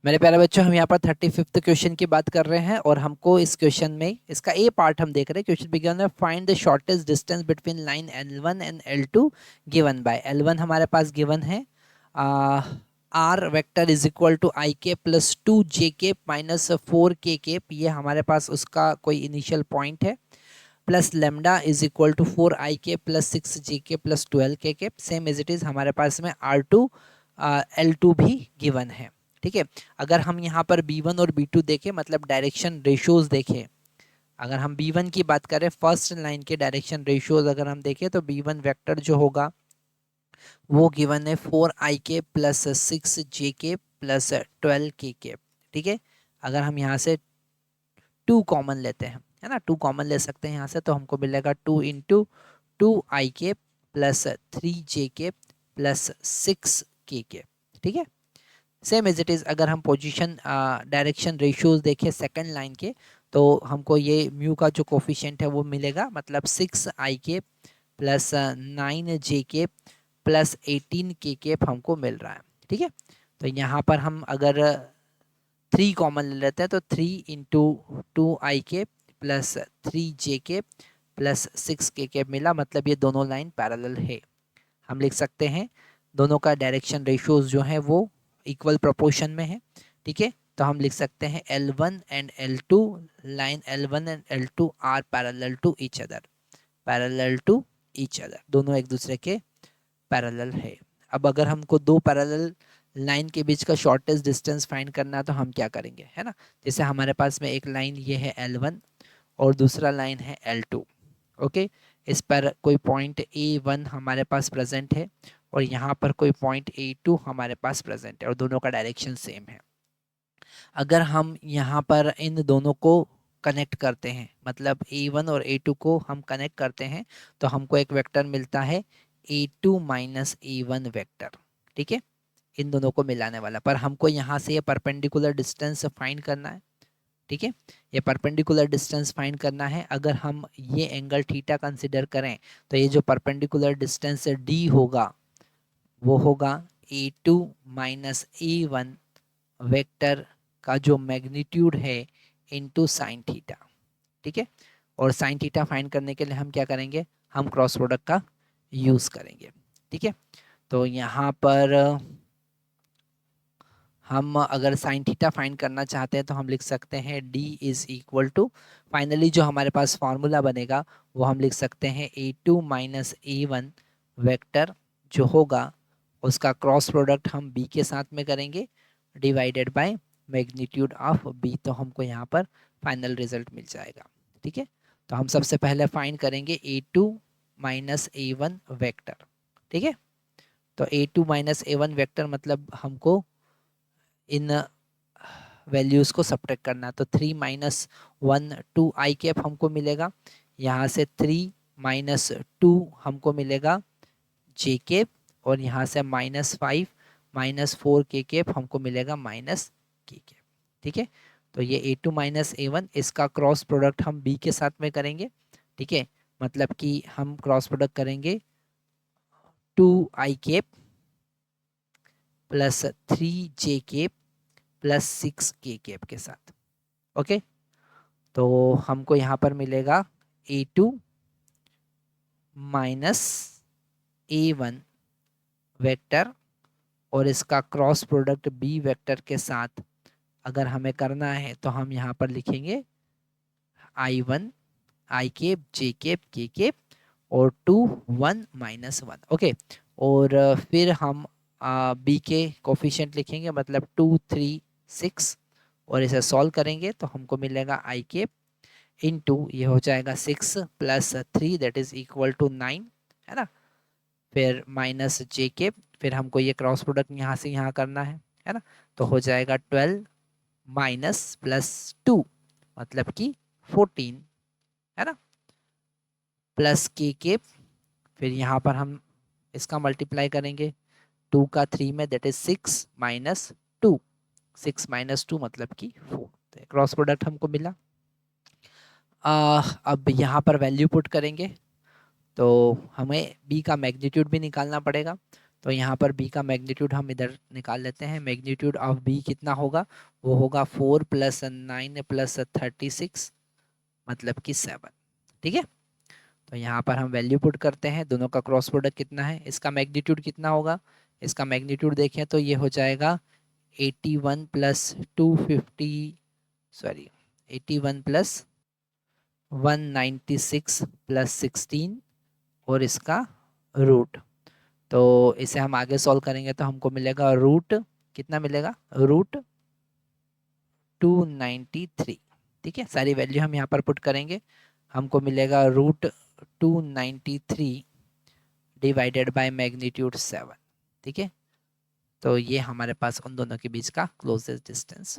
मेरे प्यारे बच्चों, हम यहाँ पर 35th क्वेश्चन की बात कर रहे हैं और हमको इस क्वेश्चन में इसका ए पार्ट हम देख रहे हैं। क्वेश्चन बिगिन है, find the shortest distance between line L1 and L2 given by. L1 हमारे पास गिवन है, r vector is equal to i के प्लस 2 जे के माइनस 4 के, ये हमारे पास उसका कोई इनिशियल पॉइंट है, plus lambda is equal to 4 i के प्लस 6 जे के प्लस 12 के। सेम एज इट इज हमारे पास में R2 L2 भी गिवन है। ठीक है, अगर हम यहाँ पर B1 और B2 देखें, मतलब डायरेक्शन रेशियोज देखें, अगर हम B1 की बात करें, फर्स्ट लाइन के डायरेक्शन रेशियोज अगर हम देखें तो B1 वेक्टर जो होगा वो गिवन है 4 i के प्लस 6 जे के प्लस 12 के। ठीक है, अगर हम यहाँ से 2 कॉमन लेते हैं, है ना, 2 कॉमन ले सकते हैं यहाँ से, तो हमको मिलेगा 2 × 2 i के प्लस 3 जे के प्लस 6 के। ठीक है, सेम एज इट इज़ अगर हम पोजीशन डायरेक्शन रेशियोज देखें सेकंड लाइन के, तो हमको ये म्यू का जो कोफिशिएंट है वो मिलेगा, मतलब 6 i के प्लस 9 जे के प्लस 18 के हमको मिल रहा है। ठीक है, तो यहाँ पर हम अगर 3 कॉमन ले लेते हैं तो 3 × 2 i के प्लस 3 जे के प्लस 6 के मिला, मतलब ये दोनों लाइन पैरेलल है। हम लिख सकते हैं दोनों का डायरेक्शन रेशियोज जो है वो इक्वल प्रोपोर्शन में है। ठीक है, तो हम लिख सकते हैं L1 and L2, line L1 and L2 are parallel to each other, parallel to each other, दोनों एक दूसरे के पैरेलल है। अब अगर हमको दो पैरेलल लाइन के बीच का शॉर्टेस्ट डिस्टेंस फाइंड करना है तो हम क्या करेंगे, है ना, जैसे हमारे पास में एक लाइन ये है L1 और दूसरा लाइन है L2। ओके, इस पर कोई पॉइंट A1 हमारे पास प्रेजेंट है और यहाँ पर कोई पॉइंट A2 हमारे पास प्रेजेंट है और दोनों का डायरेक्शन सेम है। अगर हम यहाँ पर इन दोनों को कनेक्ट करते हैं, मतलब A1 और A2 को हम कनेक्ट करते हैं, तो हमको एक वेक्टर मिलता है A2 माइनस A1 वेक्टर। ठीक है, इन दोनों को मिलाने वाला, पर हमको यहाँ से ये परपेंडिकुलर डिस्टेंस फाइंड करना है। ठीक है, ये परपेंडिकुलर डिस्टेंस फाइंड करना है। अगर हम ये एंगल थीटा कंसिडर करें तो ये जो परपेंडिकुलर डिस्टेंस D होगा वो होगा A2 माइनस A1 वेक्टर का जो मैग्नीट्यूड है इनटू साइन थीटा। ठीक है, और साइन थीटा फाइंड करने के लिए हम क्या करेंगे, हम क्रॉस प्रोडक्ट का यूज़ करेंगे। ठीक है, तो यहाँ पर हम अगर साइन थीटा फाइंड करना चाहते हैं तो हम लिख सकते हैं D is equal to, finally जो हमारे पास फॉर्मूला बनेगा वो हम लिख सकते हैं A2 माइनस A1 वेक्टर जो होगा उसका क्रॉस प्रोडक्ट हम B के साथ में करेंगे divided by magnitude of B, तो हमको यहाँ पर फाइनल रिजल्ट मिल जाएगा। ठीक है, तो हम सबसे पहले फाइंड करेंगे A2 माइनस A1 वेक्टर। ठीक है, तो A2 माइनस A1 वेक्टर मतलब हमको इन वैल्यूज़ को सब्ट्रैक्ट करना, तो 3 माइनस 1 2 i हमको मिलेगा, यहाँ से 3 माइनस 2 हमको मिलेगा j, और यहाँ से -5 माइनस 4 हमको मिलेगा -k। ठीक है, तो ये A2 माइनस A1 इसका क्रॉस प्रोडक्ट हम B के साथ में करेंगे। ठीक है, मतलब कि हम क्रॉस प्रोडक्ट करेंगे 2i प्लस 3j प्लस 6 के साथ। ओके, तो हमको यहाँ पर मिलेगा A2 माइनस A1 वेक्टर और इसका क्रॉस प्रोडक्ट B वेक्टर के साथ अगर हमें करना है तो हम यहाँ पर लिखेंगे I1 i j और 2 1 माइनस 1। ओके, और फिर हम B के कोफिशिएंट लिखेंगे, मतलब 2 3 6, और इसे सॉल्व करेंगे तो हमको मिलेगा i इनटू ये हो जाएगा 6 plus 3 that is equal to 9, है ना, फिर माइनस j, फिर हमको ये क्रॉस प्रोडक्ट यहाँ से यहाँ करना है ना, तो हो जाएगा 12 माइनस प्लस 2 मतलब कि 14, है ना, प्लस k, फिर यहाँ पर हम इसका मल्टीप्लाई करेंगे 2 का 3 में, दैट इज 6 माइनस 2, 6 माइनस 2 मतलब कि 4, तो क्रॉस प्रोडक्ट हमको मिला। अब यहाँ पर वैल्यू पुट करेंगे तो हमें B का मैग्नीट्यूड भी निकालना पड़ेगा, तो यहाँ पर b का मैग्नीट्यूड हम इधर निकाल लेते हैं। मैग्नीट्यूड ऑफ b कितना होगा, वो होगा 4 + 9 + 36 मतलब कि 7। ठीक है, तो यहाँ पर हम वैल्यू पुट करते हैं, दोनों का क्रॉस प्रोडक्ट कितना है, इसका मैग्नीट्यूड कितना होगा, इसका मैग्नीट्यूड देखें तो ये हो जाएगा 81 + 250 सॉरी 81 + 196 + 16 और इसका रूट। तो इसे हम आगे सॉल्व करेंगे तो हमको मिलेगा रूट कितना मिलेगा, रूट 293। ठीक है, सारी वैल्यू हम यहाँ पर पुट करेंगे, हमको मिलेगा रूट 293 डिवाइडेड बाय मैग्नीट्यूड 7। ठीक है, तो ये हमारे पास उन दोनों के बीच का क्लोजेस्ट डिस्टेंस